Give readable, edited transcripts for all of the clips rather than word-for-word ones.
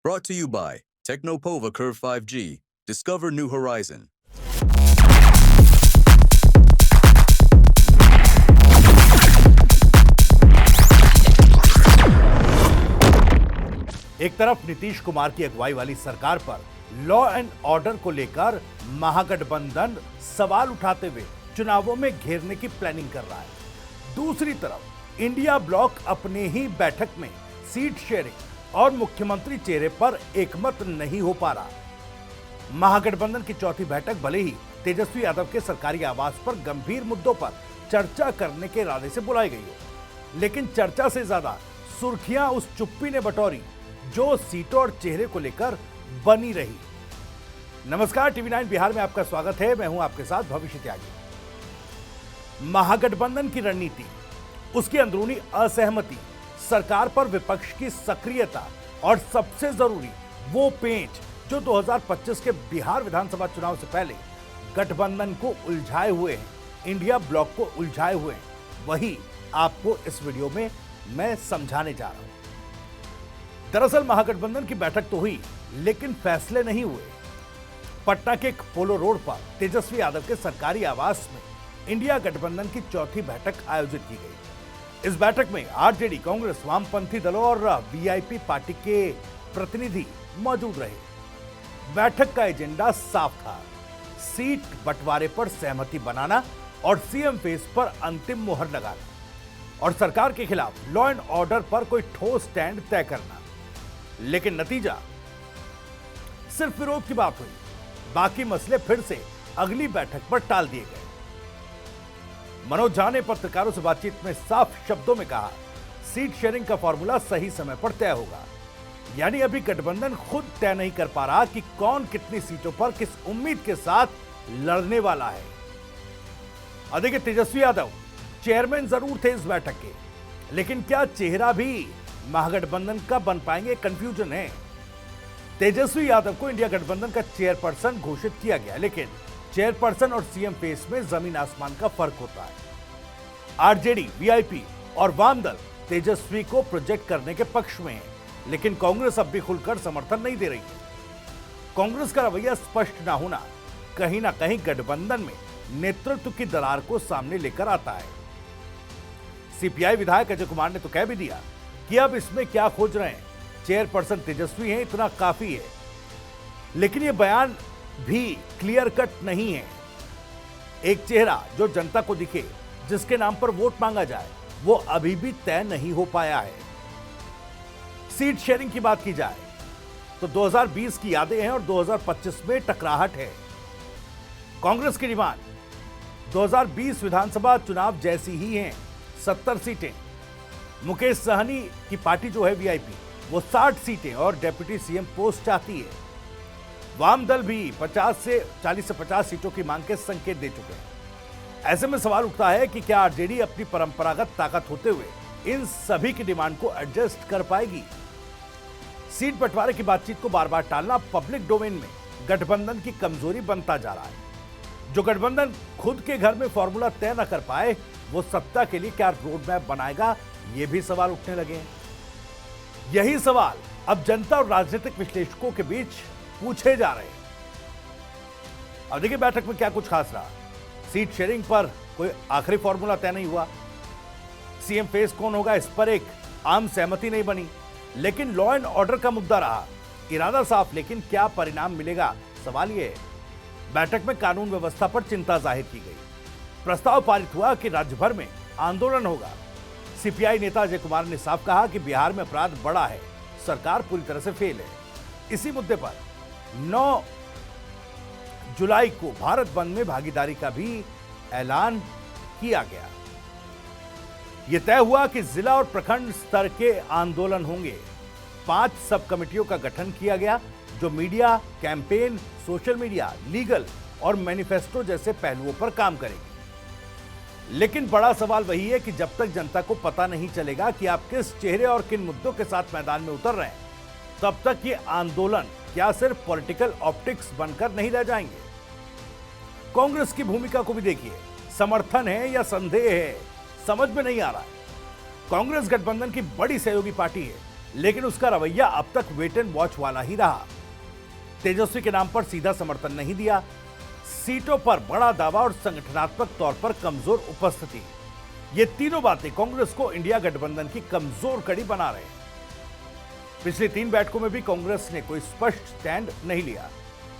Brought to you by Technopova Curve 5G. Discover new horizon. एक तरफ नीतीश कुमार की अगुवाई वाली सरकार पर लॉ एंड ऑर्डर को लेकर महागठबंधन सवाल उठाते हुए चुनावों में घेरने की प्लानिंग कर रहा है। दूसरी तरफ इंडिया ब्लॉक अपने ही बैठक में सीट शेयरिंग और मुख्यमंत्री चेहरे पर एकमत नहीं हो पा रहा। महागठबंधन की चौथी बैठक भले ही तेजस्वी यादव के सरकारी आवास पर गंभीर मुद्दों पर चर्चा करने के इरादे से बुलाई गई हो, लेकिन चर्चा से ज्यादा सुर्खियां उस चुप्पी ने बटोरी जो सीटों और चेहरे को लेकर बनी रही। नमस्कार, टीवी 9 बिहार में आपका स्वागत है। मैं हूं आपके साथ भविष्य त्यागी। महागठबंधन की रणनीति, उसकी अंदरूनी असहमति, सरकार पर विपक्ष की सक्रियता और सबसे जरूरी वो पेंच जो 2025 के बिहार विधानसभा चुनाव से पहले गठबंधन को उलझाए हुए हैं, इंडिया ब्लॉक को उलझाए हुए हैं, वही आपको इस वीडियो में मैं समझाने जा रहा हूं। दरअसल महागठबंधन की बैठक तो हुई, लेकिन फैसले नहीं हुए। पटना के पोलो रोड पर तेजस्वी यादव के सरकारी आवास में इंडिया गठबंधन की चौथी बैठक आयोजित की गई। इस बैठक में आरजेडी, कांग्रेस, वामपंथी दलों और वीआईपी पार्टी के प्रतिनिधि मौजूद रहे। बैठक का एजेंडा साफ था, सीट बंटवारे पर सहमति बनाना और सीएम फेस पर अंतिम मुहर लगाना और सरकार के खिलाफ लॉ एंड ऑर्डर पर कोई ठोस स्टैंड तय करना। लेकिन नतीजा सिर्फ विरोध की बात हुई, बाकी मसले फिर से अगली बैठक पर टाल दिए गए। मनोज झा ने पत्रकारों से बातचीत में साफ शब्दों में कहा, सीट शेयरिंग का फॉर्मूला सही समय पर तय होगा। यानी अभी गठबंधन खुद तय नहीं कर पा रहा कि कौन कितनी सीटों पर किस उम्मीद के साथ लड़ने वाला है। और देखिए, तेजस्वी यादव चेयरमैन जरूर थे इस बैठक के, लेकिन क्या चेहरा भी महागठबंधन का बन पाएंगे, कंफ्यूजन है। तेजस्वी यादव को इंडिया गठबंधन का चेयरपर्सन घोषित किया गया, लेकिन चेयरपर्सन और सीएम फेस में जमीन आसमान का फर्क होता है। आरजेडी, वीआईपी और वाम दल तेजस्वी को प्रोजेक्ट करने के पक्ष में है, लेकिन कांग्रेस अब भी खुलकर समर्थन नहीं दे रही है। कांग्रेस का रवैया स्पष्ट ना होना कहीं ना कहीं गठबंधन में नेतृत्व की दरार को सामने लेकर आता है। सीपीआई विधायक अजय कुमार ने तो कह भी दिया कि अब इसमें क्या खोज रहे हैं, चेयरपर्सन तेजस्वी हैं, इतना काफी है। लेकिन यह बयान भी क्लियर कट नहीं है। एक चेहरा जो जनता को दिखे, जिसके नाम पर वोट मांगा जाए, वो अभी भी तय नहीं हो पाया है। सीट शेयरिंग की बात की जाए तो 2020 की यादें हैं और 2025 में टकराहट है। कांग्रेस की डिमांड 2020 विधानसभा चुनाव जैसी ही है, 70 सीटें। मुकेश सहनी की पार्टी जो है वीआईपी, वो 60 सीटें और डेप्यूटी सीएम पोस्ट चाहती है। वाम दल भी 40 से 50 सीटों की मांग के संकेत दे चुके हैं। ऐसे में सवाल उठता है कि क्या आरजेडी अपनी परंपरागत ताकत होते हुए इन सभी की डिमांड को एडजस्ट कर पाएगी। सीट बंटवारे की बातचीत को बार बार टालना पब्लिक डोमेन में गठबंधन की कमजोरी बनता जा रहा है। जो गठबंधन खुद के घर में फॉर्मूला तय न कर पाए, वो सत्ता के लिए क्या रोड मैप बनाएगा, ये भी सवाल उठने लगे हैं। यही सवाल अब जनता और राजनीतिक विश्लेषकों के बीच पूछे जा रहे हैं। अब देखिए, बैठक में क्या कुछ खास रहा। सीट शेयरिंग पर कोई आखिरी फॉर्मूला तय नहीं हुआ। सीएम फेस कौन होगा, इस पर एक आम सहमति नहीं बनी। लेकिन लॉ एंड ऑर्डर का मुद्दा रहा। इरादा साफ, लेकिन क्या परिणाम मिलेगा, सवाल यह है। बैठक में कानून व्यवस्था पर चिंता जाहिर की गई। प्रस्ताव पारित हुआ कि राज्य भर में आंदोलन होगा। सीपीआई नेता अजय कुमार ने साफ कहा कि बिहार में अपराध बढ़ा है, सरकार पूरी तरह से फेल है। इसी मुद्दे पर 9 जुलाई को भारत बंद में भागीदारी का भी ऐलान किया गया। यह तय हुआ कि जिला और प्रखंड स्तर के आंदोलन होंगे। 5 सब कमेटियों का गठन किया गया, जो media, campaign, social media, legal और मैनिफेस्टो जैसे पहलुओं पर काम करेगी। लेकिन बड़ा सवाल वही है कि जब तक जनता को पता नहीं चलेगा कि आप किस चेहरे और किन मुद्दों के साथ मैदान में उतर रहे हैं, तब तक ये आंदोलन क्या सिर्फ पॉलिटिकल ऑप्टिक्स बनकर नहीं रह जाएंगे। कांग्रेस की भूमिका को भी देखिए, समर्थन है या संदेह है, समझ में नहीं आ रहा है। कांग्रेस गठबंधन की बड़ी सहयोगी पार्टी है, लेकिन उसका रवैया अब तक वेट एंड वॉच वाला ही रहा। तेजस्वी के नाम पर सीधा समर्थन नहीं दिया, सीटों पर बड़ा दावा और संगठनात्मक तौर पर कमजोर उपस्थिति, ये तीनों बातें कांग्रेस को इंडिया गठबंधन की कमजोर कड़ी बना रहे हैं। पिछली 3 बैठकों में भी कांग्रेस ने कोई स्पष्ट स्टैंड नहीं लिया,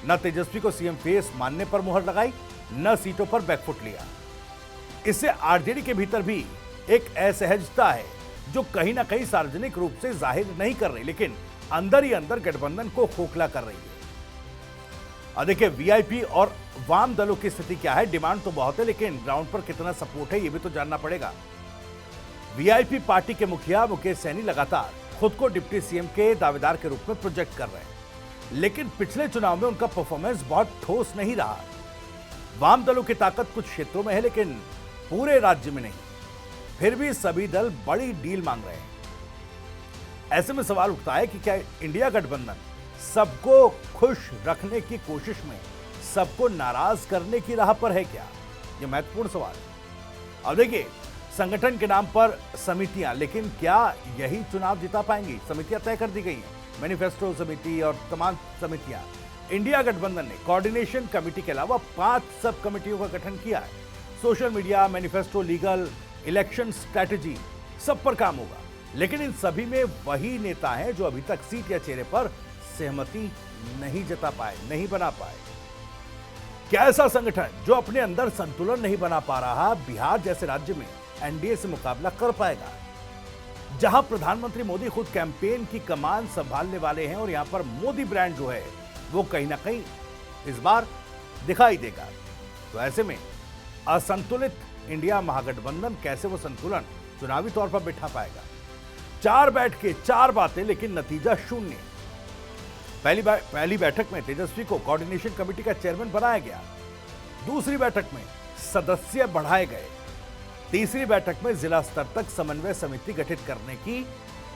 न तेजस्वी को सीएम फेस मानने पर मुहर लगाई, न सीटों पर बैकफुट लिया। इससे आरजेडी के भीतर भी एक असहजता है जो कहीं ना कहीं सार्वजनिक रूप से जाहिर नहीं कर रही, लेकिन अंदर ही अंदर गठबंधन को खोखला कर रही है। अब देखिए, वीआईपी और वाम दलों की स्थिति क्या है। डिमांड तो बहुत है, लेकिन ग्राउंड पर कितना सपोर्ट है ये भी तो जानना पड़ेगा। वीआईपी पार्टी के मुखिया मुकेश सैनी लगातार खुद को डिप्टी सीएम के दावेदार के रूप में प्रोजेक्ट कर रहे हैं, लेकिन पिछले चुनाव में उनका परफॉर्मेंस बहुत ठोस नहीं रहा। वाम दलों की ताकत कुछ क्षेत्रों में है, लेकिन पूरे राज्य में नहीं। फिर भी सभी दल बड़ी डील मांग रहे हैं। ऐसे में सवाल उठता है कि क्या इंडिया गठबंधन सबको खुश रखने की कोशिश में सबको नाराज करने की राह पर है क्या? यह महत्वपूर्ण सवाल है। अब देखिए, संगठन के नाम पर समितियां, लेकिन क्या यही चुनाव जिता पाएंगी? समितियां तय कर दी गई हैं, मैनिफेस्टो समिति और तमाम समितियां। इंडिया गठबंधन ने कोऑर्डिनेशन कमेटी के अलावा 5 सब कमेटियों का गठन किया है। Social media, manifesto, legal, election strategy, सब पर काम होगा, लेकिन इन सभी में वही नेता हैं जो अभी तक सीट या चेहरे पर सहमति नहीं जता पाए, नहीं बना पाए। क्या ऐसा संगठन जो अपने अंदर संतुलन नहीं बना पा रहा, बिहार जैसे राज्य में एनडीए से मुकाबला कर पाएगा, जहां प्रधानमंत्री मोदी खुद कैंपेन की कमान संभालने वाले हैं और यहां पर मोदी ब्रांड जो है वो कहीं ना कहीं इस बार दिखाई देगा? तो ऐसे में असंतुलित इंडिया महागठबंधन कैसे वो संतुलन चुनावी तौर पर बिठा पाएगा? 4 बैठकें, 4 बातें, लेकिन नतीजा शून्य। पहली बैठक में तेजस्वी को कोऑर्डिनेशन कमेटी का चेयरमैन बनाया गया, दूसरी बैठक में सदस्य बढ़ाए गए, तीसरी बैठक में जिला स्तर तक समन्वय समिति गठित करने की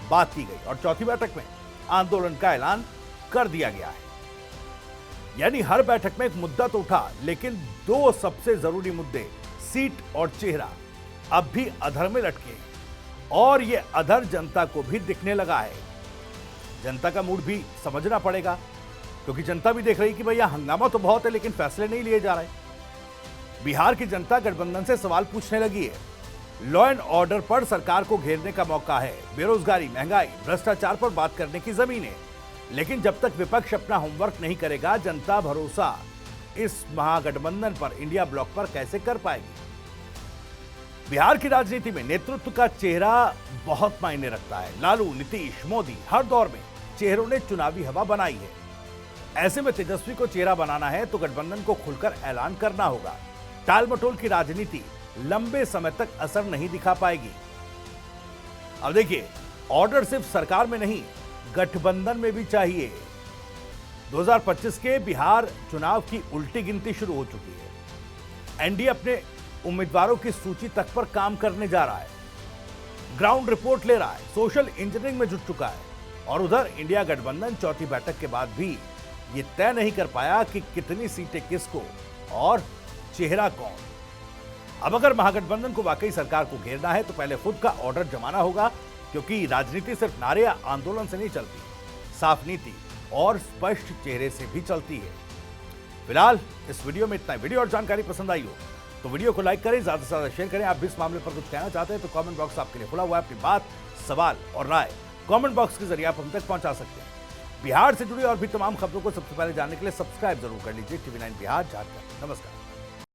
बात की गई और चौथी बैठक में आंदोलन का ऐलान कर दिया गया है। यानी हर बैठक में एक मुद्दा तो उठा, लेकिन 2 सबसे जरूरी मुद्दे, सीट और चेहरा, अब भी अधर में लटके हैं और ये अधर जनता को भी दिखने लगा है। जनता का मूड भी समझना पड़ेगा, क्योंकि जनता भी देख रही है कि भैया हंगामा तो बहुत है, लेकिन फैसले नहीं लिए जा रहे। बिहार की जनता गठबंधन से सवाल पूछने लगी है। लॉ एंड ऑर्डर पर सरकार को घेरने का मौका है, बेरोजगारी, महंगाई, भ्रष्टाचार पर बात करने की जमीन है, लेकिन जब तक विपक्ष अपना होमवर्क नहीं करेगा, जनता भरोसा इस महागठबंधन पर, इंडिया ब्लॉक पर कैसे कर पाएगी? बिहार की राजनीति में नेतृत्व का चेहरा बहुत मायने रखता है। लालू, नीतीश, मोदी, हर दौर में चेहरों ने चुनावी हवा बनाई है। ऐसे में तेजस्वी को चेहरा बनाना है तो गठबंधन को खुलकर ऐलान करना होगा। टाल मटोल की राजनीति लंबे समय तक असर नहीं दिखा पाएगी। अब देखिए, ऑर्डर सिर्फ सरकार में नहीं, गठबंधन में भी चाहिए। 2025 के बिहार चुनाव की उल्टी गिनती शुरू हो चुकी है। एनडीए अपने उम्मीदवारों की सूची तक पर काम करने जा रहा है, ग्राउंड रिपोर्ट ले रहा है, सोशल इंजीनियरिंग में जुट चुका है। और उधर इंडिया गठबंधन चौथी बैठक के बाद भी ये तय नहीं कर पाया कि कितनी सीटें किसको और चेहरा कौन। अब अगर महागठबंधन को वाकई सरकार को घेरना है तो पहले खुद का ऑर्डर जमाना होगा, क्योंकि राजनीति सिर्फ नारे या आंदोलन से नहीं चलती, साफ नीति और स्पष्ट चेहरे से भी चलती है। फिलहाल इस वीडियो में इतना। वीडियो और जानकारी पसंद आई हो तो वीडियो को लाइक करें, ज्यादा से ज्यादा शेयर करें। आप भी इस मामले पर कुछ कहना चाहते हैं तो कमेंट बॉक्स आपके लिए खुला हुआ है। अपनी बात, सवाल और राय कमेंट बॉक्स के जरिए आप हम तक पहुंचा सकते हैं। बिहार से जुड़ी और भी तमाम खबरों को सबसे पहले जानने के लिए सब्सक्राइब जरूर कर लीजिए TV9 बिहार झारखंड। नमस्कार।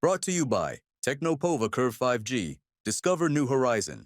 Brought to you by Technopova Curve 5G. Discover new horizon.